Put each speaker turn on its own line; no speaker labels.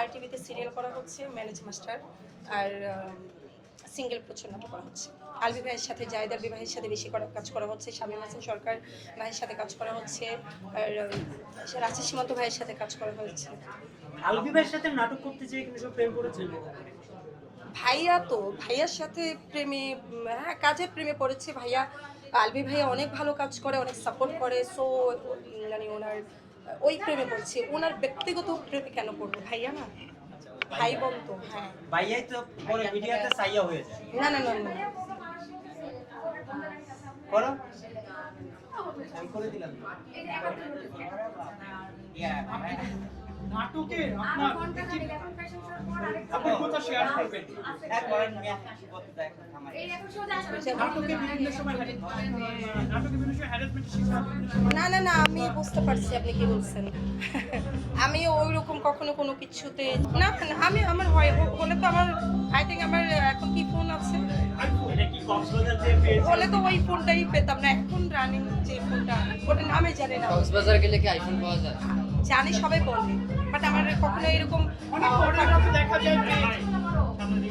আর টিভিতে সিরিয়াল করা হচ্ছে ম্যানেজ মাস্টার, আর সিঙ্গেল প্রচুর নাটক করা হচ্ছে। আলবি ভাইয়ের সাথে, জায়দার বিবাহের সাথে বেশি কাজ করা হচ্ছে, শামীম হাসান সরকার ভাইয়ের সাথে কাজ করা হচ্ছে, আর রাজেশ সীমান্ত ভাইয়ের সাথে কাজ করা হচ্ছে।
আলবি ভাইয়ের সাথে নাটক করতে চেয়ে কিন্তু প্রেম করেছিল
ভাইয়া, তো ভাইয়ার সাথে প্রেমে, হ্যাঁ কাজের প্রেমে পড়েছে ভাইয়া। আলবি ভাইয়া অনেক ভালো কাজ করে, অনেক সাপোর্ট করে, সো মানে ওনার ওই প্রেমে পড়ছে। ওনার ব্যক্তিগত প্রেমে কেন পড়বো? ভাইয়া না, ভাই বোন তো। হ্যাঁ,
ভাইয়াই তো পরে মিডিয়াতে সাইয়া হয়ে যায়।
না না না না,
করো, আমি করে দিলাম। নাটকে আপনার কথা শেয়ার করবেন। নাটকে বিভিন্ন সময় হ্যারাসমেন্ট শিকার।
না না না, আমি বুঝতে পারছি আপনি কি বলছেন। আমি ওই রকম কখনো কোনো কিছুতে না না, আমি আমার হয় হলে তো আমার, আই থিঙ্ক আমার এখন কি ফোন আছে,
এটা কি কক্সবাজার থেকে পেয়েছে?
হলে তো ওই ফোনটাই পেতাম না। এখন রানিং যে ফোনটা, ওটার নামে জানি না।
কক্সবাজার গেলে কি আইফোন পাওয়া যায়?
জানি, সবাই বলে, বাট আমার কখনো এরকম
অনেক পরে দেখা যায়